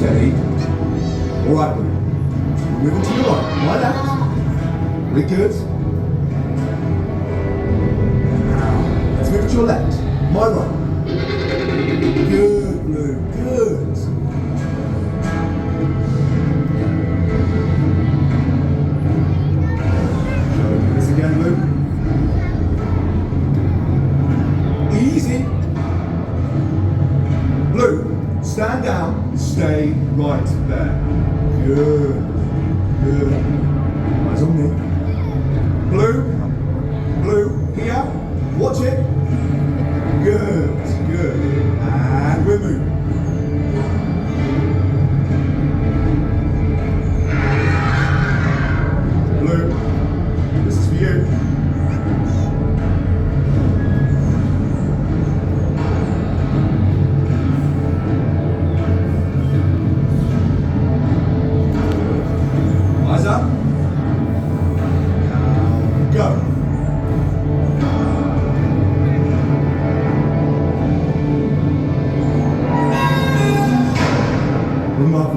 steady. All right, Blue. We're moving to your right. My left. Really good. Now, let's move to your left. My right. Good, Blue. Good. Do this again, Blue. Easy. Blue, stand down, stay right there. Good, good. Eyes on me. Blue, here, watch it. Good, good. And we're moving.